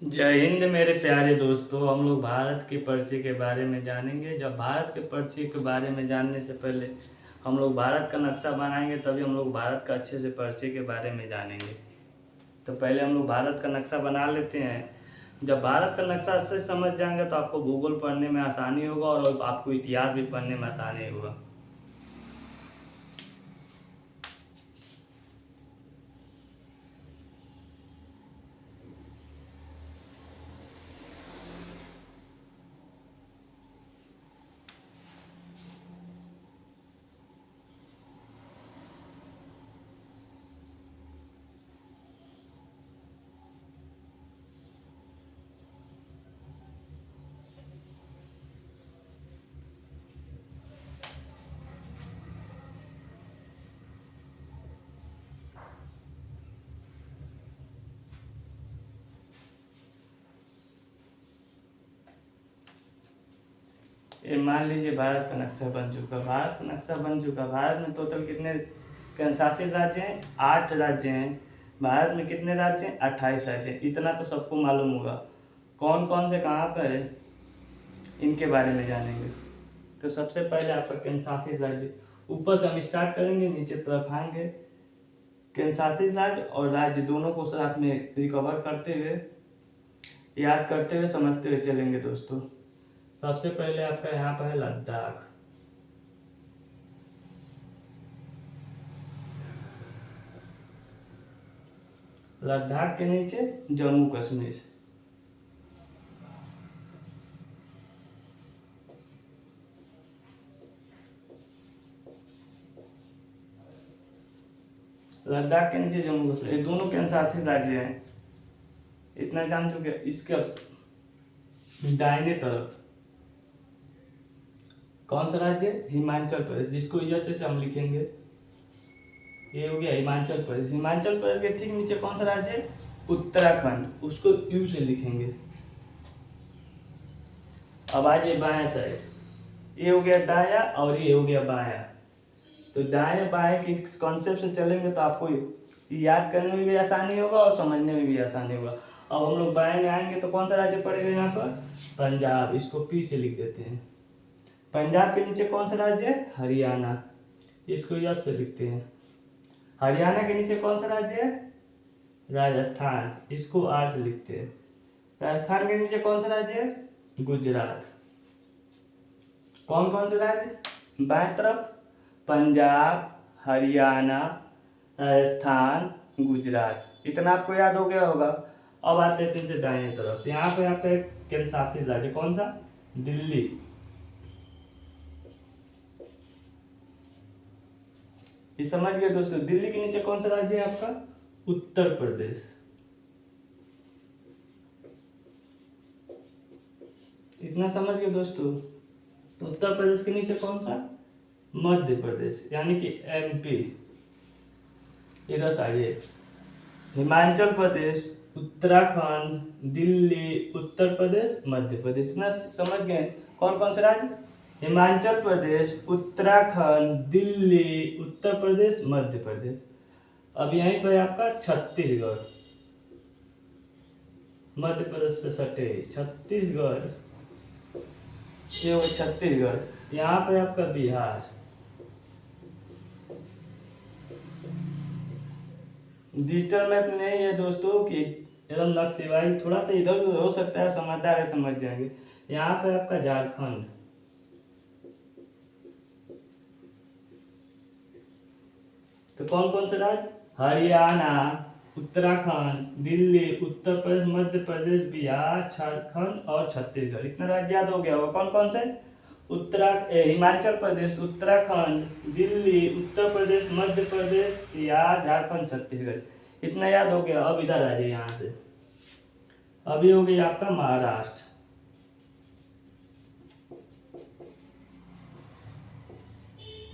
जय हिंद मेरे प्यारे दोस्तों। हम लोग भारत की पर्ची के बारे में जानेंगे। जब भारत के पर्ची के बारे में जानने से पहले हम लोग भारत का नक्शा बनाएंगे, तभी हम लोग भारत का अच्छे से पर्ची के बारे में जानेंगे। तो पहले हम लोग भारत का नक्शा बना लेते हैं। जब भारत का नक्शा अच्छे से समझ जाएंगे तो आपको भूगोल पढ़ने में आसानी होगा और आपको इतिहास भी पढ़ने में आसानी होगा। ये मान लीजिए भारत का नक्शा बन चुका। भारत का नक्शा बन चुका। भारत में टोटल कितने शासित राज्य हैं? 8 राज्य हैं। भारत में कितने राज्य हैं? 28 राज्य हैं। इतना तो सबको मालूम होगा। कौन कौन से कहाँ पर है, इनके बारे में जानेंगे। तो सबसे पहले आपका केंद्र शासित राज्य, ऊपर से हम स्टार्ट करेंगे, नीचे तरफ आएंगे। केंद्र शासित राज्य और राज्य दोनों को साथ में रिकवर करते हुए, याद करते हुए, समझते हुए चलेंगे दोस्तों। सबसे पहले आपका यहाँ पर है लद्दाख। लद्दाख के नीचे जम्मू कश्मीर। लद्दाख के नीचे जम्मू कश्मीर, ये दोनों केंद्र शासित राज्य हैं। इतना जान चुके। इसके दाहिने तरफ कौन सा राज्य? हिमाचल प्रदेश, जिसको यह से हम लिखेंगे। ये हो गया हिमाचल प्रदेश। हिमाचल प्रदेश के ठीक नीचे कौन सा राज्य है? उत्तराखंड, उसको यू से लिखेंगे। अब आइए बाया साइड, ये हो गया दाया और ये हो गया बाया। तो दाएं बाएं के इस कॉन्सेप्ट से चलेंगे तो आपको याद करने में भी आसानी होगा और समझने में भी आसानी होगा। अब हम लोग बाएं में आएंगे तो कौन सा राज्य पड़ेगा यहाँ पर? पंजाब, इसको पी से लिख देते हैं। पंजाब के नीचे कौन सा राज्य है? हरियाणा, इसको यस से लिखते हैं। हरियाणा के नीचे कौन सा राज्य है? राजस्थान, इसको आर से लिखते हैं। राजस्थान के नीचे कौन सा राज्य है? गुजरात। कौन कौन से राज्य? बाएं तरफ पंजाब, हरियाणा, राजस्थान, गुजरात। इतना आपको याद हो गया होगा। अब आते हैं फिर से दाहिने तरफ। यहाँ पे आपका एक केंद्र शासित राज्य, कौन सा? दिल्ली। ये समझ गए दोस्तों। दिल्ली के नीचे कौन सा राज्य है आपका? उत्तर प्रदेश। इतना समझ गए दोस्तों। तो उत्तर प्रदेश के नीचे कौन सा? मध्य प्रदेश, यानी कि एमपी। इधर से आइए, हिमाचल प्रदेश, उत्तराखंड, दिल्ली, उत्तर प्रदेश, मध्य प्रदेश। इतना समझ गए कौन कौन से राज्य? हिमाचल प्रदेश, उत्तराखंड, दिल्ली, उत्तर प्रदेश, मध्य प्रदेश। अब यहीं पर आपका छत्तीसगढ़, मध्य प्रदेश से सटे छत्तीसगढ़, ये हो छत्तीसगढ़। यहाँ पे आपका बिहार। डिजिटल मैप नहीं है दोस्तों कि एकदम नक्शेबाजी, थोड़ा सा इधर उधर हो सकता है, समझदार है समझ जाएंगे। यहाँ पे आपका झारखंड। तो कौन कौन से राज्य? हरियाणा, उत्तराखंड, दिल्ली, उत्तर प्रदेश, मध्य प्रदेश, बिहार, झारखंड और छत्तीसगढ़। इतना राज्य याद हो गया होगा। कौन कौन से? हिमाचल प्रदेश, उत्तराखंड, दिल्ली, उत्तर प्रदेश, मध्य प्रदेश, बिहार, झारखंड, छत्तीसगढ़। इतना याद हो गया। अब इधर आ जाइए यहाँ से। अभी हो गया आपका महाराष्ट्र।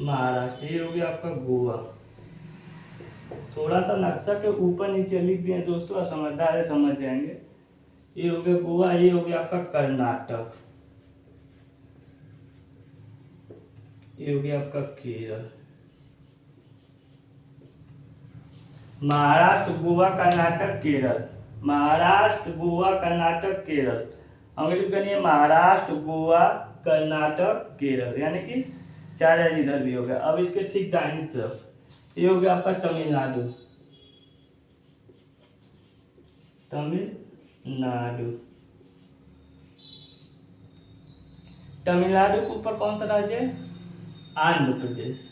महाराष्ट्र, ये हो गया आपका गोवा। थोड़ा सा नक्शा के ऊपर नीचे लिख दिए दोस्तों, और समझदार है समझ जाएंगे। ये हो गया गोवा। ये हो गया आपका कर्नाटक। ये हो गया आपका केरल। महाराष्ट्र, गोवा, कर्नाटक, केरल। महाराष्ट्र, गोवा, कर्नाटक, केरल। अंग्रेजी करनी है महाराष्ट्र, गोवा, कर्नाटक, केरल, यानी कि 4 राज्य इधर भी हो गया। अब इसके ठीक दाहिनी तरफ ये हो गया आपका तमिलनाडु। तमिलनाडु, तमिलनाडु के ऊपर कौन सा राज्य है? आंध्र प्रदेश।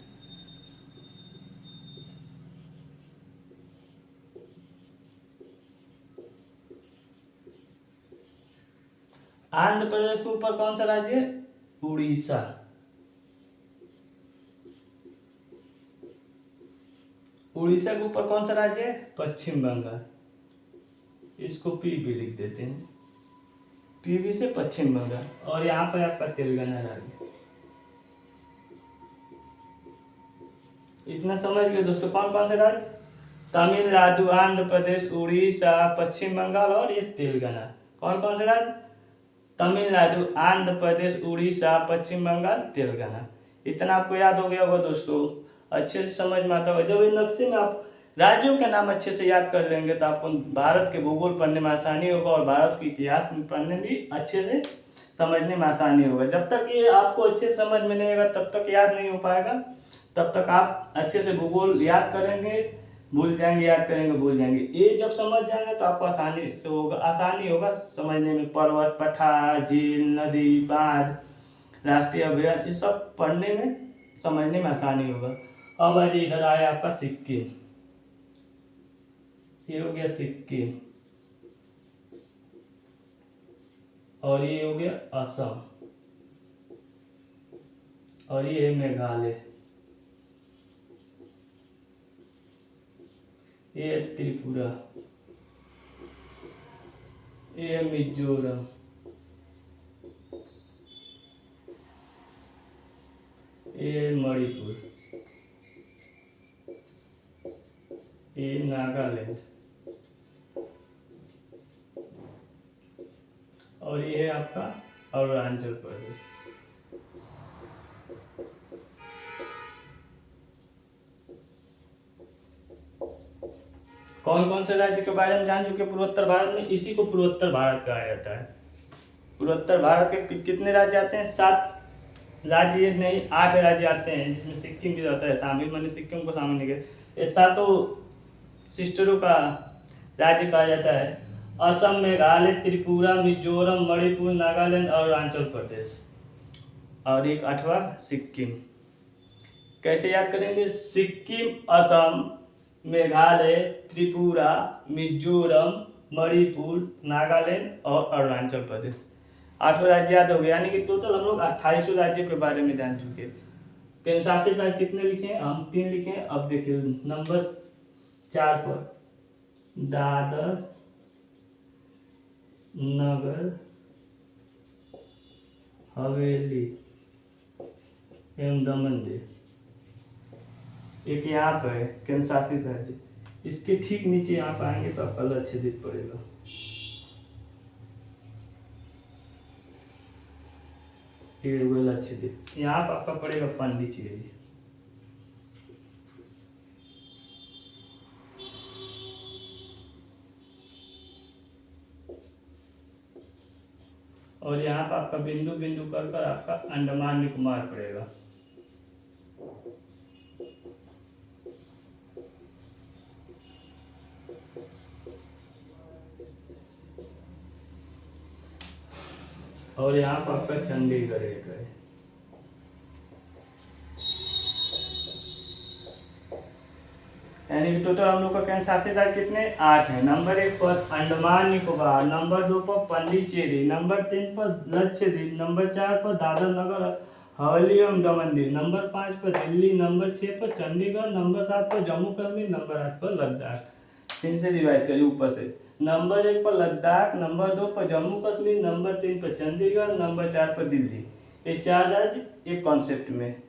आंध्र प्रदेश के ऊपर कौन सा राज्य है? उड़ीसा। उड़ीसा के ऊपर कौन सा राज्य है? पश्चिम बंगाल। इसको पीबी लिख देते हैं, पीबी से पश्चिम बंगाल। और यहाँ पर आपका तेलंगाना राज्य। इतना समझ गए दोस्तों कौन कौन से राज्य? तमिलनाडु, आंध्र प्रदेश, उड़ीसा, पश्चिम बंगाल और ये तेलंगाना। कौन कौन से राज्य? तमिलनाडु, आंध्र प्रदेश, उड़ीसा, पश्चिम बंगाल, तेलंगाना। इतना आपको याद हो गया होगा दोस्तों, अच्छे से समझ में आता होगा। जब इस नक्शे में आप राज्यों के नाम अच्छे से याद कर लेंगे तो आपको भारत के भूगोल पढ़ने में आसानी होगा और भारत के इतिहास में पढ़ने में अच्छे से समझने में आसानी होगा। जब तक ये आपको अच्छे से समझ में नहीं आएगा तब तक याद नहीं हो पाएगा। तब तक आप अच्छे से भूगोल याद करेंगे, भूल जाएंगे, याद करेंगे, भूल जाएंगे। ये जब समझ जाएंगे तो आपको आसानी होगा समझने में। पर्वत, पठार, झील, नदी, बांध, राष्ट्रीय अभयारण्य, ये सब पढ़ने में, समझने में आसानी होगा। अब आज इधर आया आपका सिक्किम। ये हो गया सिक्किम और ये हो गया असम और ये है मेघालय, ये है त्रिपुरा, ये है मिजोरम, ये है मणिपुर, ये नागालैंड और ये है आपका अरुणाचल प्रदेश। कौन कौन से राज्य के बारे में जान चुके पूर्वोत्तर भारत में? इसी को पूर्वोत्तर भारत कहा जाता है। पूर्वोत्तर भारत के कितने राज्य आते हैं? 7 राज्य नहीं, 8 राज्य आते हैं, जिसमें सिक्किम भी रहता है शामिल। मैंने सिक्किम को शामिल नहीं किया। ये 7 सिस्टरों का राज्य कहा जाता है। असम, मेघालय, त्रिपुरा, मिजोरम, मणिपुर, नागालैंड और अरुणाचल प्रदेश और एक 8वां सिक्किम। कैसे याद करेंगे? सिक्किम, असम, मेघालय, त्रिपुरा, मिजोरम, मणिपुर, नागालैंड और अरुणाचल प्रदेश। 8 राज्य याद हो गए, यानी कि टोटल हम लोग 28 राज्यों के बारे में जान चुके। केंद्र शासित राज्य कितने लिखे हैं? हम 3 लिखे हैं। अब देखिए नंबर 4 पर दादर, नगर हवेली एवं दमन दीव। एक यहाँ पर है केंद्र शासित राज्य, इसके ठीक नीचे यहाँ पर आएंगे तो आपका लक्षद्वीप पड़ेगा। ये लक्षद्वीप, यहाँ पर आपका पड़ेगा पांडिचेरी। और यहाँ पर आपका बिंदु बिंदु कर आपका अंडमान निकोबार पड़ेगा। और यहाँ पर आपका चंडीगढ़ एक है। यानी कि टोटल हम लोग का केंद्र शासित राज्य कितने? 8 है। नंबर 1 पर अंडमान निकोबार, नंबर 2 पर पांडिचेरी, नंबर 3 पर लक्षद्वीप, नंबर 4 पर दादर नगर हवेली एवं दमन दीव, नंबर 5 पर दिल्ली, नंबर 6 पर चंडीगढ़, नंबर 7 पर जम्मू कश्मीर, नंबर 8 पर लद्दाख। 3 से डिवाइड करिए ऊपर से। नंबर 1 पर लद्दाख, नंबर 2 पर जम्मू कश्मीर, नंबर 3 पर चंडीगढ़, नंबर 4 पर दिल्ली। ये 4 राज्य एक कॉन्सेप्ट में।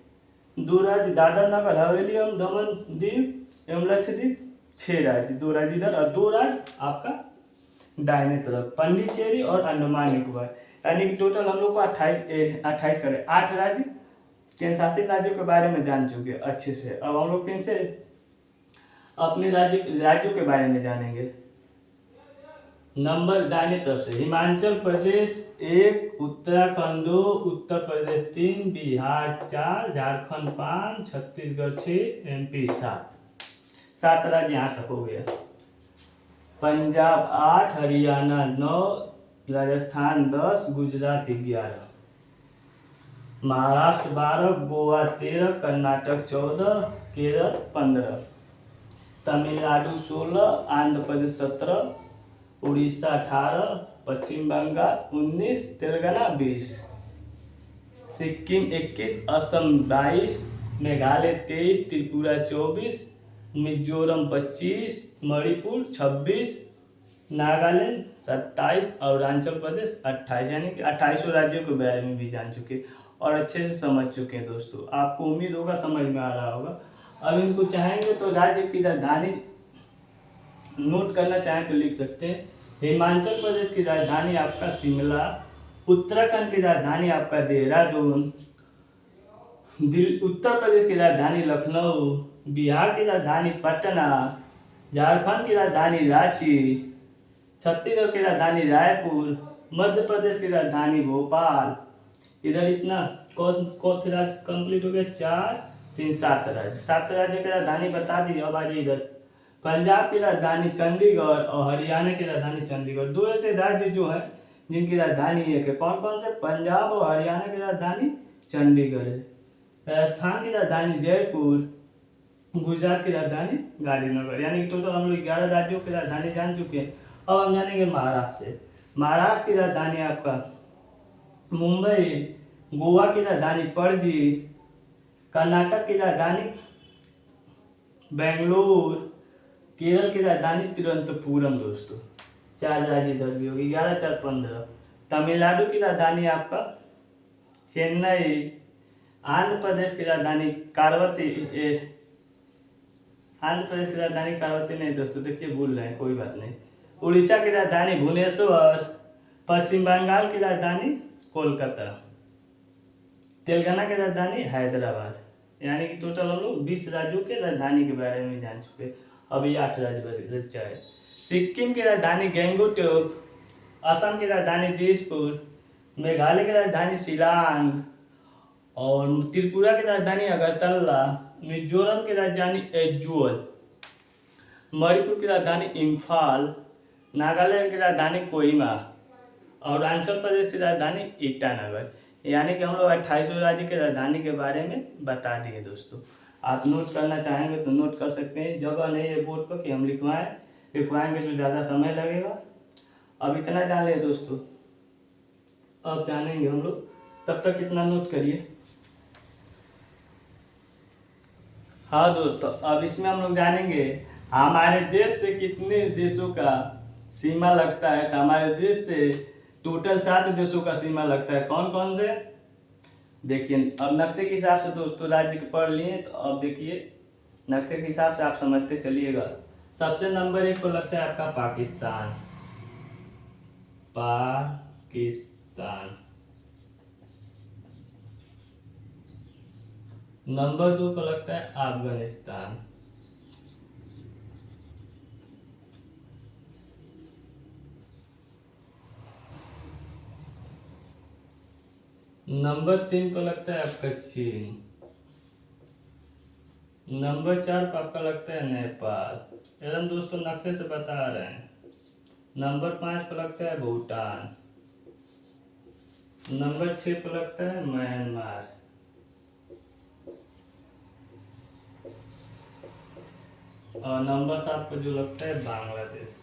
2 राज्य दादर नगर हवेली एवं दमन दीव एवं लक्षद्वीप। 6 राज्य, 2 राज्य इधर और 2 राज्य आपका दाहिने तरफ पांडिचेरी और अंडमान निकोबार। यानी कि टोटल हम लोग को 28 करें 8 राज्य केंद्र शासित राज्यों के बारे में जान चुके अच्छे से। अब हम लोग फिर से अपने राज्यों के बारे में जानेंगे। नंबर दाहिने तरफ से हिमाचल प्रदेश 1, उत्तराखंड 2, उत्तर प्रदेश 3, बिहार 4, झारखंड 5, छत्तीसगढ़ 6, MP 7। 7 राज्य यहाँ तक हो गया। पंजाब 8, हरियाणा 9, राजस्थान 10, गुजरात 11, महाराष्ट्र 12, गोवा 13, कर्नाटक 14, केरल 15, तमिलनाडु 16, आंध्र प्रदेश 17, उड़ीसा 18, पश्चिम बंगाल 19, तेलंगाना 20, सिक्किम 21, असम 22, मेघालय 23, त्रिपुरा 24, मिजोरम 25, मणिपुर 26, नागालैंड 27 और अरुणाचल प्रदेश 28, यानी कि 28 राज्यों के बारे में भी जान चुके और अच्छे से समझ चुके हैं दोस्तों। आपको उम्मीद होगा समझ में आ रहा होगा। अब इनको चाहेंगे तो राज्य की राजधानी नोट करना चाहें तो लिख सकते हैं। हिमाचल प्रदेश की राजधानी आपका शिमला, उत्तराखंड की राजधानी आपका देहरादून, उत्तर प्रदेश की राजधानी लखनऊ, बिहार की राजधानी पटना, झारखंड की राजधानी रांची, छत्तीसगढ़ की राजधानी रायपुर, मध्य प्रदेश की राजधानी भोपाल। इधर इतना कौन कौन से राज्य कंप्लीट हो गया? 4, 3, 7 राज्य। 7 राज्य की राजधानी बता दी। अब आ जाइए इधर। पंजाब की राजधानी चंडीगढ़ और हरियाणा की राजधानी चंडीगढ़। दो ऐसे राज्य जो हैं जिनकी राजधानी एक है। कौन कौन से? पंजाब और हरियाणा की राजधानी चंडीगढ़ है। राजस्थान की राजधानी जयपुर, गुजरात की राजधानी गांधीनगर। यानी टोटल हम लोग 11 राज्यों की राजधानी जान चुके हैं। अब हम जानेंगे महाराष्ट्र से। महाराष्ट्र की राजधानी आपका मुंबई, गोवा की राजधानी पणजी, कर्नाटक की राजधानी बेंगलुरु, केरल की राजधानी तिरुवनंतपुरम। दोस्तों 4 राज्य इधर भी होगी। 11, 4, 15। तमिलनाडु की राजधानी आपका चेन्नई, आंध्र प्रदेश की राजधानी आंध्र प्रदेश की राजधानी कारावती नहीं दोस्तों, देखिए भूल रहे हैं, कोई बात नहीं। उड़ीसा की राजधानी भुवनेश्वर, पश्चिम बंगाल की राजधानी कोलकाता, तेलंगाना की राजधानी हैदराबाद। यानी कि टोटल हम लोग 20 राज्यों के राजधानी के बारे में जान चुके। अभी 8 राज्य बच जाए। सिक्किम की राजधानी गंगटोक, असम की राजधानी दिसपुर, मेघालय की राजधानी शिलांग और त्रिपुरा की राजधानी अगरतला, मिजोरम की राजधानी एजुअल, मणिपुर की राजधानी इम्फाल, नागालैंड की राजधानी कोहिमा और अरुणाचल प्रदेश की राजधानी ईटानगर। यानी कि हम लोग 28 राज्य की राजधानी के बारे में बता दिए दोस्तों। आप नोट करना चाहेंगे तो नोट कर सकते हैं। जगह नहीं है बोर्ड पर कि हम लिखवाएंगे तो ज़्यादा समय लगेगा। अब इतना जान ले दोस्तों, अब जानेंगे हम लोग, तब तक इतना नोट करिए। हाँ दोस्तों, अब इसमें हम लोग जानेंगे हमारे देश से कितने देशों का सीमा लगता है। तो हमारे देश से टोटल 7 देशों का सीमा लगता है। कौन कौन से? देखिए, अब नक्शे के हिसाब से दोस्तों राज्य के पढ़ लिए, तो अब देखिए नक्शे के हिसाब से आप समझते चलिएगा। सबसे नंबर 1 पर लगता है आपका पाकिस्तान। नंबर 2 पर लगता है अफगानिस्तान। नंबर 3 पर लगता है आपका चीन। नंबर 4 पर आपका लगता है नेपाल। एकदम दोस्तों नक्शे से बता रहे हैं। नंबर 5 पर लगता है भूटान। नंबर 6 पर लगता है म्यांमार। और नंबर 7 पर जो लगता है बांग्लादेश।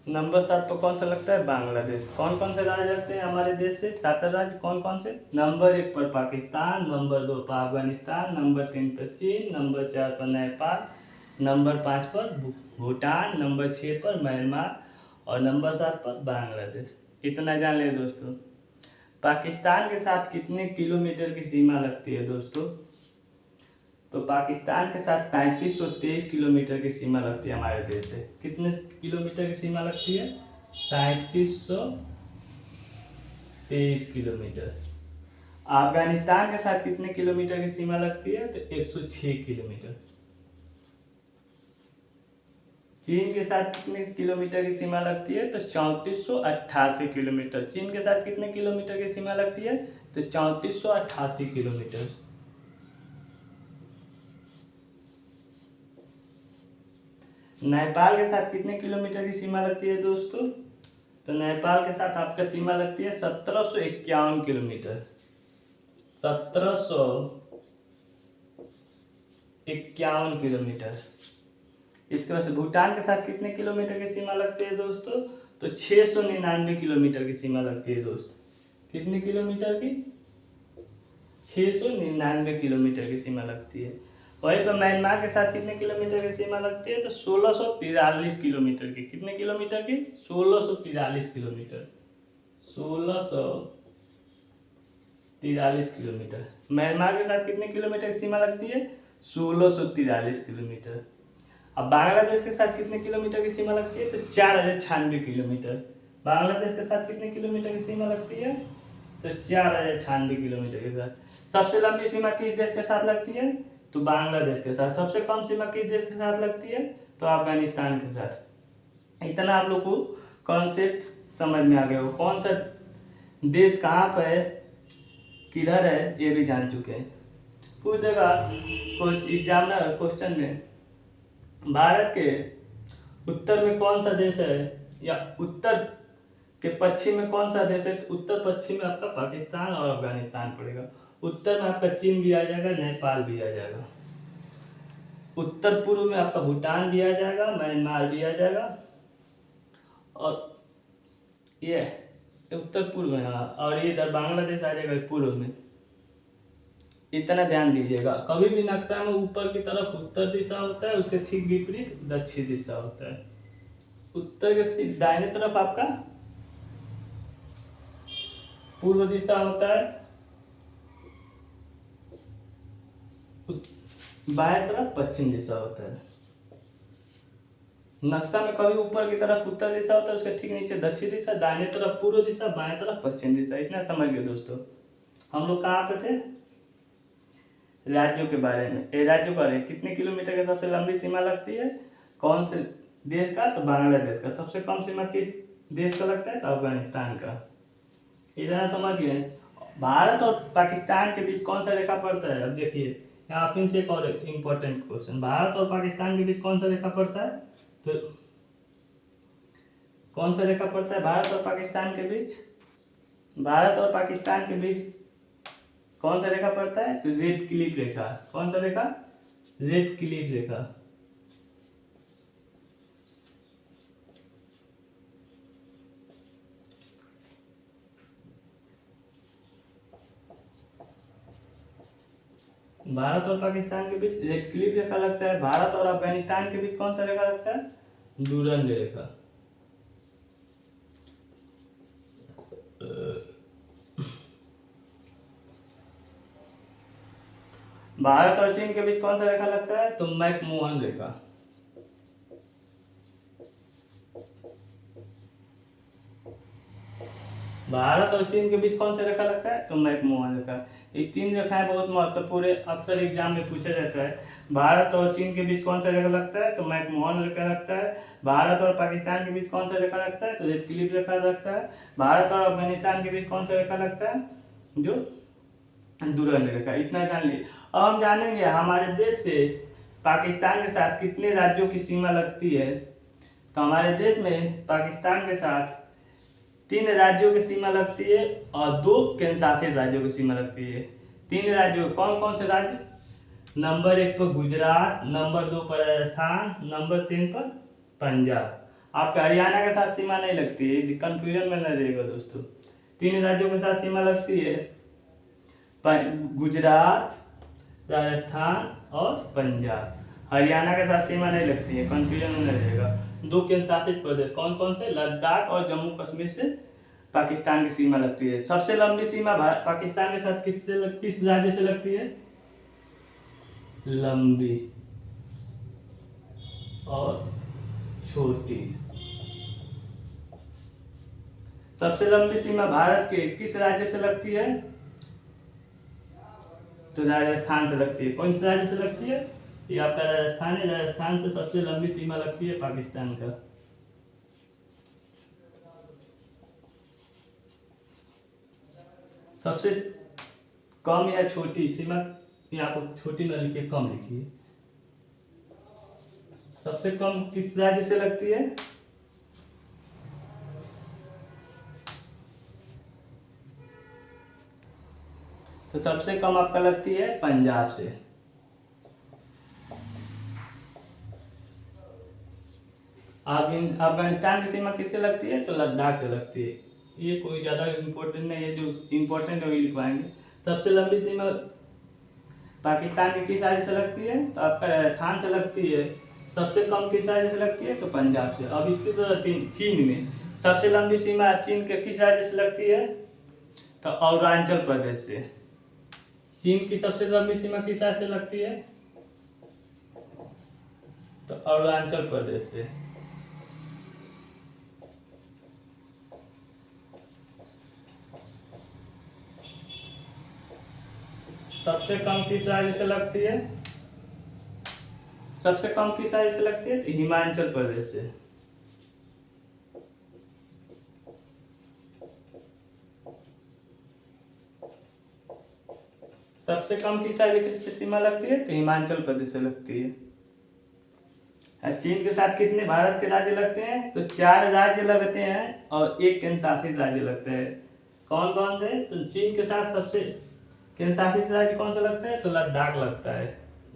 नंबर 7 पर कौन सा लगता है? बांग्लादेश। कौन कौन से राज्य लगते हैं हमारे देश से? 7 राज्य। कौन कौन से? नंबर 1 पर पाकिस्तान, नंबर 2 पर अफगानिस्तान, नंबर 3 पर चीन, नंबर 4 पर नेपाल, नंबर 5 पर भूटान, नंबर 6 पर म्यांमार और नंबर 7 पर बांग्लादेश। इतना जान ले दोस्तों। पाकिस्तान के साथ कितने किलोमीटर की सीमा लगती है दोस्तों? तो पाकिस्तान के साथ 3323 किलोमीटर की सीमा लगती है हमारे देश से। कितने किलोमीटर की सीमा लगती है? 3323 23 किलोमीटर। अफगानिस्तान के साथ कितने किलोमीटर की सीमा लगती है? तो 106 किलोमीटर। चीन के साथ कितने किलोमीटर की सीमा लगती है? तो 3488 किलोमीटर। चीन के साथ कितने किलोमीटर की सीमा लगती है? तो 3488 किलोमीटर। नेपाल के साथ कितने किलोमीटर की सीमा लगती है दोस्तों? तो नेपाल के साथ आपका सीमा लगती है 1751 किलोमीटर। 1751 किलोमीटर। इसके बाद से भूटान के साथ कितने किलोमीटर की सीमा लगती है दोस्तों? तो 699 किलोमीटर की सीमा लगती है दोस्त। कितने किलोमीटर की? 699 किलोमीटर की सीमा लगती है। वहीं पर म्यांमार के साथ कितने किलोमीटर की सीमा लगती है? तो 1643 किलोमीटर की। कितने किलोमीटर की? 1643 किलोमीटर। 1643 किलोमीटर। म्यांमार के साथ कितने किलोमीटर की सीमा लगती है? 1643 किलोमीटर। अब बांग्लादेश के साथ कितने किलोमीटर की सीमा लगती है? तो 4096 किलोमीटर। बांग्लादेश के साथ कितने किलोमीटर की सीमा लगती है? तो 4096 किलोमीटर के साथ। सबसे लंबी सीमा किस देश के साथ लगती है? तो बांग्लादेश के साथ। सबसे कम सीमा किस देश के साथ लगती है? तो अफगानिस्तान के साथ। इतना आप लोग को कॉन्सेप्ट समझ में आ गया हो। कौन सा देश कहाँ पर है, किधर है, ये भी जान चुके हैं। पूछ देगा कुछ एग्जामिनर क्वेश्चन में, भारत के उत्तर में कौन सा देश है, या उत्तर के पश्चिम में कौन सा देश है? तो उत्तर पश्चिम में आपका पाकिस्तान और अफगानिस्तान पड़ेगा। उत्तर में आपका चीन भी आ जाएगा, नेपाल भी आ जाएगा। उत्तर पूर्व में आपका भूटान भी आ जाएगा, म्यांमार भी आ जाएगा, और ये उत्तर पूर्व में, हाँ, और ये इधर बांग्लादेश आ जाएगा पूर्व में। इतना ध्यान दीजिएगा, कभी भी नक्शा में ऊपर की तरफ उत्तर दिशा होता है, उसके ठीक विपरीत दक्षिण दिशा होता है। उत्तर के दाहिने तरफ आपका पूर्व दिशा होता है, बाएं तरफ पश्चिम दिशा होता है। नक्शा में कभी ऊपर की तरफ उत्तर दिशा होता है, उसके ठीक नीचे दक्षिण दिशा, दाहिने तरफ पूर्व दिशा, बाएं तरफ पश्चिम दिशा। इतना समझ गए दोस्तों। हम लोग कहाँ पे थे? राज्यों के बारे में। ये राज्यों का कितने किलोमीटर की सबसे लंबी सीमा लगती है? कौन से देश का? तो बांग्लादेश का। सबसे कम सीमा किस देश का लगता है? तो अफगानिस्तान का। इतना समझ गए। भारत और पाकिस्तान के बीच कौन सा रेखा पड़ता है? अब देखिए यहाँ फिर से एक और इम्पोर्टेंट क्वेश्चन, भारत और पाकिस्तान के बीच कौन सा रेखा पड़ता है? तो कौन सा रेखा पड़ता है भारत और पाकिस्तान के बीच? भारत और पाकिस्तान के बीच कौन सा रेखा पड़ता है? तो रेड क्लिफ रेखा। कौन सा रेखा? रेड क्लिफ रेखा। भारत और पाकिस्तान के बीच रेड क्लिफ रेखा लगता है। भारत और अफगानिस्तान के बीच कौन सा रेखा लगता है? डूरंड रेखा। भारत और चीन के बीच कौन सा रेखा लगता है? तो मैकमोहन रेखा। भारत और चीन के बीच कौन सा रेखा लगता है? तो मैकमोहन रेखा। ये तीन रेखाएं बहुत महत्वपूर्ण है, अक्सर एग्जाम में पूछा जाता है। भारत और चीन के बीच कौन सा रेखा लगता है? तो मैकमोहन रेखा लगता है। भारत और पाकिस्तान के बीच कौन सा रेखा लगता है? तो रेड क्लिफ रेखा लगता है। भारत और अफगानिस्तान के बीच कौन सा रेखा लगता है? जो डूरंड रेखा। इतना जान लिए। अब हम जानेंगे हमारे देश से पाकिस्तान के साथ कितने राज्यों की सीमा लगती है। तो हमारे देश में पाकिस्तान के साथ 3 राज्यों की सीमा लगती है और 2 केंद्र शासित राज्यों की सीमा लगती है। 3 राज्यों, कौन कौन से राज्य? नंबर 1 पर गुजरात, नंबर 2 पर राजस्थान, नंबर 3 पर पंजाब। आपके हरियाणा के साथ सीमा नहीं लगती है, कंफ्यूजन में न रहेगा दोस्तों। 3 राज्यों के साथ सीमा लगती है, गुजरात, राजस्थान और पंजाब। हरियाणा के साथ सीमा नहीं लगती है, कंफ्यूजन में नहीं रहेगा। 2 केंद्र शासित प्रदेश कौन कौन से? लद्दाख और जम्मू कश्मीर से पाकिस्तान की सीमा लगती है। सबसे लंबी सीमा पाकिस्तान के साथ किस राज्य से लगती है? लंबी और छोटी। सबसे लंबी सीमा भारत के किस राज्य से लगती है? तो राजस्थान से लगती है। कौन से राज्य से लगती है? ये आपका राजस्थान है। राजस्थान से सबसे लंबी सीमा लगती है पाकिस्तान का। सबसे कम या छोटी सीमा, यहाँ पर छोटी न लिखिए, कम लिखिए। सबसे कम किस राज्य से लगती है? तो सबसे कम आपका लगती है पंजाब से। अफगानिस्तान की सीमा किससे लगती है? तो लद्दाख से लगती है। ये कोई ज़्यादा इम्पोर्टेंट नहीं है, जो इम्पोर्टेंट है वही लिखवाएंगे। सबसे लंबी सीमा पाकिस्तान की किस राज्य से लगती है? तो आपका राजस्थान से लगती है। सबसे कम किस राज्य से लगती है? तो पंजाब से। अब इसकी तो चीन में सबसे लंबी सीमा चीन के किस राज्य से लगती है? तो अरुणाचल प्रदेश से। चीन की सबसे लंबी सीमा किस राज्य से लगती है? तो अरुणाचल प्रदेश से। सबसे कम किस राज्य से लगती है? सबसे कम किस राज्य से लगती है? तो हिमाचल प्रदेश से। सबसे कम किस राज्य से सीमा लगती है? तो हिमाचल प्रदेश से लगती है। चीन के साथ कितने भारत के राज्य लगते हैं? तो 4 राज्य लगते हैं और 1 केंद्र शासित राज्य लगता है। कौन कौन से? तो चीन के साथ सबसे केंद्र शासित राज्य कौन सा लगता है? तो लद्दाख लगता है।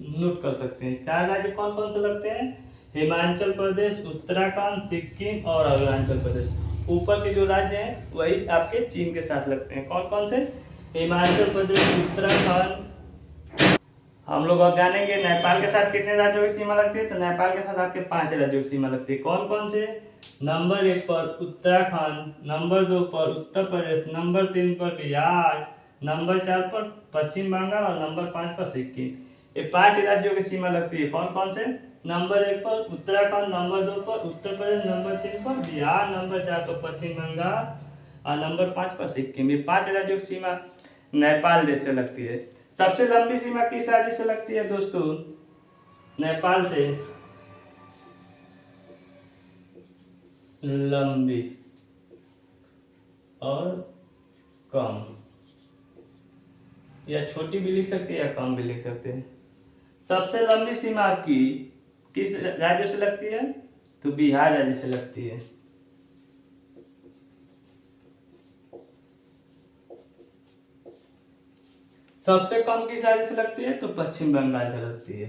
नोट कर सकते हैं। 4 राज्य कौन कौन से लगते हैं? हिमाचल प्रदेश, उत्तराखंड, सिक्किम और अरुणाचल प्रदेश। ऊपर के जो राज्य हैं वही आपके चीन के साथ लगते हैं। कौन कौन से? हिमाचल प्रदेश, उत्तराखंड। हम लोग अब जानेंगे नेपाल के साथ कितने राज्यों की सीमा लगती है। तो नेपाल के साथ आपके 5 राज्यों की सीमा लगती है। कौन कौन से? नंबर 1 पर उत्तराखंड, नंबर 2 पर उत्तर प्रदेश, नंबर 3 पर बिहार, नंबर 4 पर पश्चिम बंगाल और नंबर 5 पर सिक्किम। ये 5 राज्यों की सीमा लगती है। कौन कौन से? नंबर 1 पर उत्तराखंड, नंबर 2 पर उत्तर प्रदेश, नंबर 3 पर बिहार, नंबर 4 पर पश्चिम बंगाल और नंबर 5 पर सिक्किम। ये 5 राज्यों की सीमा नेपाल देश से लगती है। सबसे लंबी सीमा किस राज्य से लगती है दोस्तों? नेपाल से। लंबी और कम, या छोटी भी लिख सकते हैं या कम भी लिख सकते हैं। सबसे लंबी सीमा आपकी किस राज्य से लगती है? तो बिहार राज्य से लगती है। सबसे कम किस राज्य से लगती है? तो पश्चिम बंगाल से लगती है।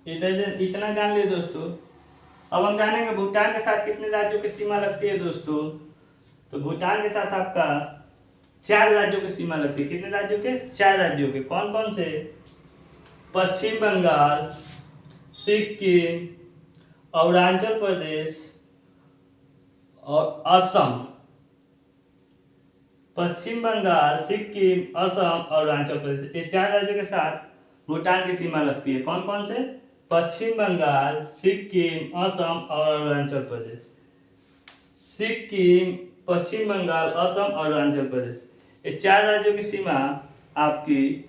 इधर इतना जान लिया दोस्तों। अब हम जानेंगे भूटान के साथ कितने राज्यों की सीमा लगती है दोस्तों। तो भूटान के साथ आपका 4 राज्यों की सीमा लगती है। कितने राज्यों के? 4 राज्यों के। कौन कौन से? पश्चिम बंगाल, सिक्किम, अरुणाचल प्रदेश और असम। पश्चिम बंगाल, सिक्किम, असम और अरुणाचल प्रदेश, ये 4 राज्यों के साथ भूटान की सीमा लगती है। कौन कौन से? पश्चिम बंगाल, सिक्किम, असम और अरुणाचल प्रदेश। सिक्किम, पश्चिम बंगाल, असम और अरुणाचल प्रदेश, ये 4 राज्यों की सीमा आपकी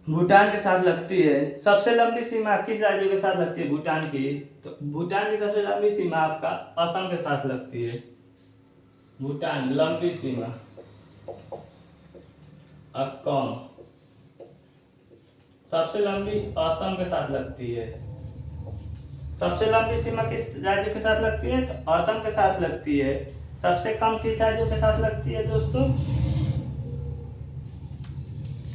भूटान के साथ लगती है। सबसे लंबी सीमा किस राज्य के साथ लगती है भूटान की? तो भूटान की सबसे लंबी सीमा आपका असम के साथ लगती है। भूटान लंबी सीमा अब कम, सबसे लंबी असम के साथ लगती है। सबसे लंबी सीमा किस राज्य के साथ लगती है? तो असम के साथ लगती है। सबसे कम किस राज्यों के साथ लगती है दोस्तों?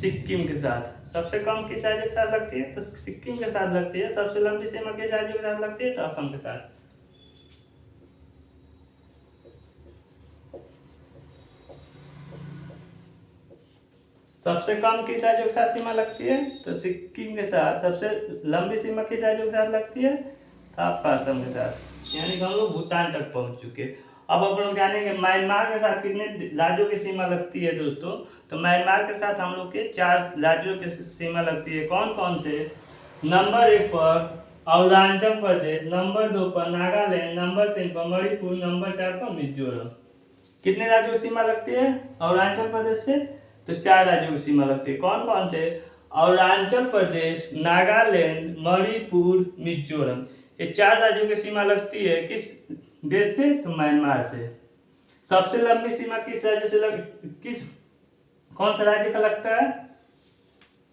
सिक्किम के साथ। सबसे कम किस राज्य के साथ लगती है? तो सिक्किम के साथ लगती है। सबसे लंबी सीमा किस राज्य के साथ लगती है? तो असम के साथ। सबसे कम किस राज्य के साथ सीमा लगती है? तो सिक्किम के साथ। सबसे लंबी सीमा किस राज्य के साथ लगती है? तो आपका असम के साथ। यानी कि हम लोग भूटान तक पहुंच चुके। अब अपन लोग जानेंगे म्यांमार के साथ कितने राज्यों की सीमा लगती है दोस्तों। तो म्यांमार के साथ हम लोग के 4 राज्यों की सीमा लगती है। कौन कौन से? नंबर 1 पर अरुणाचल प्रदेश, नंबर 2 पर नागालैंड, नंबर 3 पर मणिपुर, नंबर 4 पर मिजोरम। कितने राज्यों की सीमा लगती है अरुणाचल प्रदेश से? तो 4 राज्यों की सीमा लगती है। कौन कौन से? अरुणाचल प्रदेश, नागालैंड, मणिपुर, मिजोरम। ये 4 राज्यों की सीमा लगती है किस देश से? तो म्यांमार से। सबसे लंबी सीमा किस राज्य से किस कौन सा राज्य का लगता है?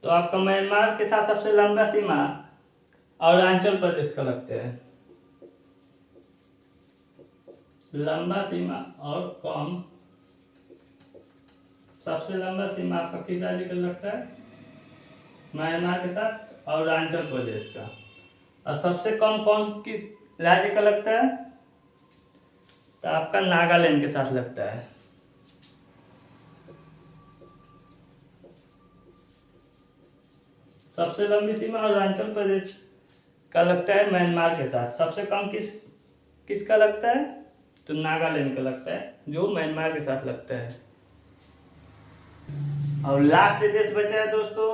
तो आपका म्यांमार के साथ सबसे लंबा सीमा अरुणाचल प्रदेश का लगता है। लंबा सीमा और कम, सबसे लंबा सीमा आपका किस राज्य का लगता है? म्यांमार के साथ अरुणाचल प्रदेश का। और सबसे कम कौन किस राज्य का लगता है? तो आपका नागालैंड के साथ लगता है। सबसे लंबी सीमा अरुणाचल प्रदेश का लगता है म्यांमार के साथ। सबसे कम किसका लगता है? तो नागालैंड का लगता है, जो म्यांमार के साथ लगता है। और लास्ट देश बचा है दोस्तों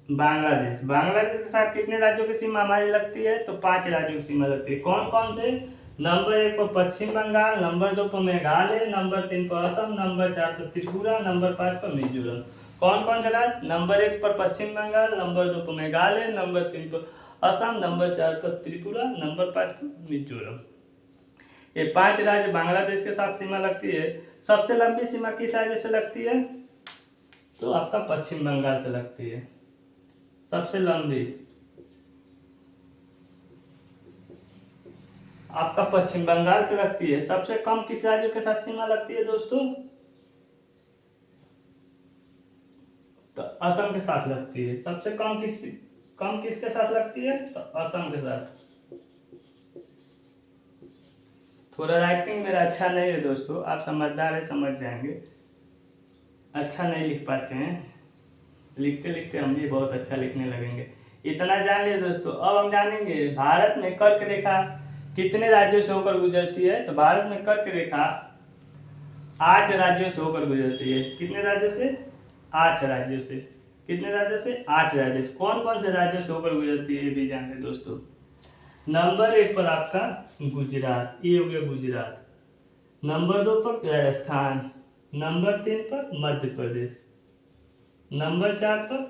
बांग्लादेश। बांग्लादेश के साथ कितने राज्यों की सीमा हमारी लगती है? तो 5 राज्यों की सीमा लगती है। कौन कौन से? नंबर 1 पर पश्चिम बंगाल, नंबर 2 पर मेघालय, नंबर 3 पर असम, नंबर 4 पर त्रिपुरा, नंबर 5 पर मिजोरम। कौन कौन से राज्य? नंबर 1 पर पश्चिम बंगाल, नंबर 2 पर मेघालय, नंबर 3 पर असम, नंबर 4 पर त्रिपुरा, नंबर 5 पर मिजोरम। ये 5 राज्य बांग्लादेश के साथ सीमा लगती है। सबसे लंबी सीमा किस राज्य से लगती है? तो आपका पश्चिम बंगाल से लगती है सबसे लंबी। आपका पश्चिम बंगाल से लगती है। सबसे कम किस राज्य के साथ सीमा लगती है दोस्तों? तो असम के साथ लगती है। सबसे कम किसके साथ लगती है? तो असम के साथ। थोड़ा राइटिंग मेरा अच्छा नहीं है दोस्तों, आप समझदार है, समझ जाएंगे। अच्छा नहीं लिख पाते हैं, लिखते लिखते हम भी बहुत अच्छा लिखने लगेंगे। इतना जान लिया दोस्तों। अब हम जानेंगे भारत में कर्क रेखा कितने राज्यों से होकर गुजरती है। तो भारत में कर्क रेखा 8 राज्यों से होकर गुजरती है। कितने राज्यों से? 8 राज्यों से। कितने राज्यों से? 8 राज्यों से। कौन कौन से राज्यों से होकर गुजरती है ये भी जान लें दोस्तों। नंबर 1 पर आपका गुजरात, ये हो गया गुजरात। नंबर 2 पर राजस्थान, नंबर 3 पर मध्य प्रदेश, नंबर 4 पर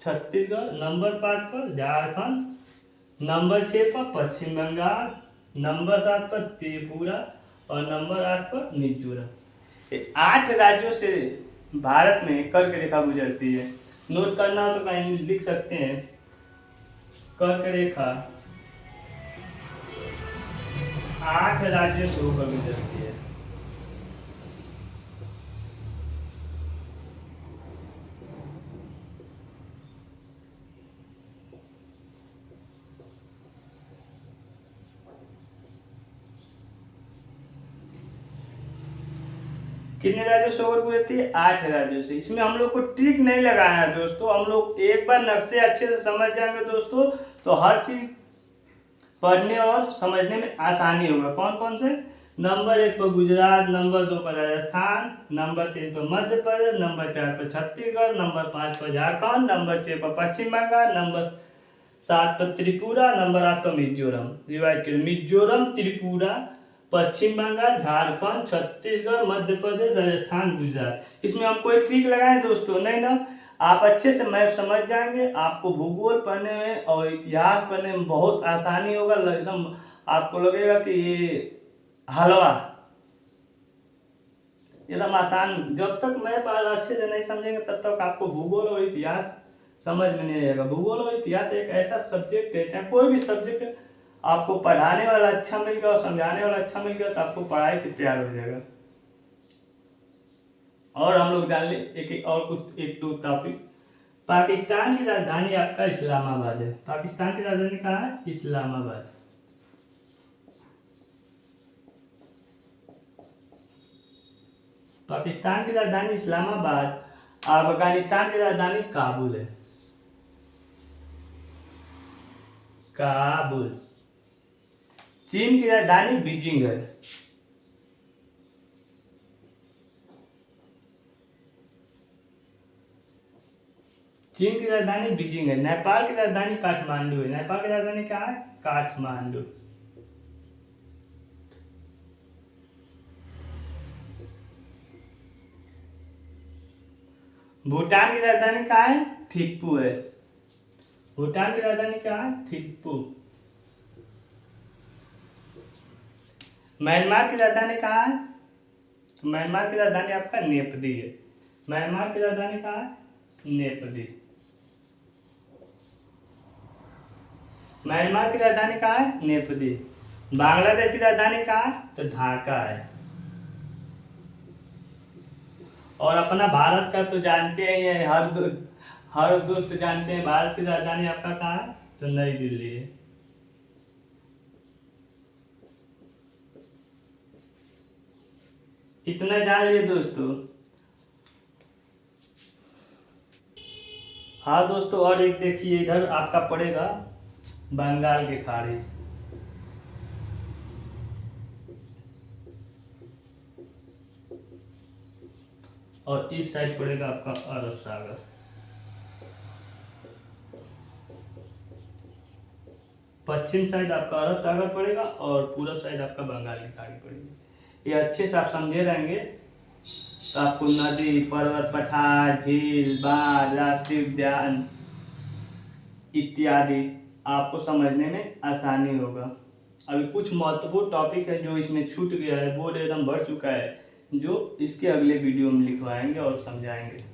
छत्तीसगढ़, नंबर 5 पर झारखंड, नंबर 6 पर पश्चिम बंगाल, नंबर 7 पर त्रिपुरा और नंबर 8 पर मिजोरम। ये 8 राज्यों से भारत में कर्क रेखा गुजरती है। नोट करना हो तो कहीं लिख सकते हैं। कर्क रेखा 8 राज्यों से होकर गुजरती है। कितने राज्यों से होकर गुजरती है? 8 राज्यों से। इसमें हम लोग को ट्रिक नहीं लगाना है दोस्तों, हम लोग एक बार नक्शे अच्छे से समझ जाएंगे दोस्तों तो हर चीज पढ़ने और समझने में आसानी होगा। कौन कौन से? नंबर 1 पर गुजरात, नंबर 2 पर राजस्थान, नंबर 3 पर मध्य प्रदेश, नंबर 4 पर छत्तीसगढ़, नंबर 5 पर झारखंड, नंबर 6 पर पश्चिम बंगाल, नंबर 7 पर त्रिपुरा, नंबर 8 पर मिजोरम। रिवाइज करें, मिजोरम, त्रिपुरा, पश्चिम बंगाल, झारखंड, छत्तीसगढ़, मध्य प्रदेश, राजस्थान, गुजरात। इसमें हम कोई ट्रिक लगाएं दोस्तों? नहीं ना। आप अच्छे से मैप समझ जाएंगे, आपको भूगोल पढ़ने में और इतिहास पढ़ने में बहुत आसानी होगा। एकदम आपको लगेगा कि ये हलवा, एकदम आसान। जब तक मैप अच्छे से नहीं समझेंगे तब तक आपको भूगोल और इतिहास समझ में नहीं आएगा। भूगोल और इतिहास एक ऐसा सब्जेक्ट है, चाहे कोई भी सब्जेक्ट आपको पढ़ाने वाला अच्छा मिल गया और समझाने वाला अच्छा मिल गया तो आपको पढ़ाई से प्यार हो जाएगा। और हम लोग जान ले एक और कुछ एक दो टॉपिक। पाकिस्तान की राजधानी आपका इस्लामाबाद है। पाकिस्तान की राजधानी कहाँ है? इस्लामाबाद। पाकिस्तान की राजधानी इस्लामाबाद। अफगानिस्तान की राजधानी काबुल है। काबुल। चीन की राजधानी बीजिंग है। चीन की राजधानी बीजिंग है। नेपाल की राजधानी काठमांडू है। नेपाल की राजधानी क्या है? काठमांडू। भूटान की राजधानी क्या है? थिम्पू है। भूटान की राजधानी क्या है? थिम्पू। म्यांमार की राजधानी कहाँ है? म्यांमार की राजधानी आपका नेपदी है। म्यांमार की राजधानी कहाँ है? नेपदी। म्यांमार की राजधानी कहाँ है? नेपदी। बांग्लादेश की राजधानी कहाँ है? तो ढाका है। और अपना भारत का तो जानते ही हैं, हर दोस्त जानते हैं, भारत की राजधानी आपका कहाँ है? तो नई दिल्ली है। इतना जान लिए दोस्तों। हाँ दोस्तों, और एक देखिए इधर आपका पड़ेगा बंगाल की खाड़ी, और इस साइड पड़ेगा आपका अरब सागर। पश्चिम साइड आपका अरब सागर पड़ेगा और पूरब साइड आपका बंगाल की खाड़ी पड़ेगी। ये अच्छे से आप समझे रहेंगे तो आपको नदी, पर्वत, पठार, झील, बांध, राष्ट्रीय उद्यान इत्यादि आपको समझने में आसानी होगा। अभी कुछ महत्वपूर्ण टॉपिक है जो इसमें छूट गया है, बोर्ड एकदम भर चुका है, जो इसके अगले वीडियो में लिखवाएंगे और समझाएंगे।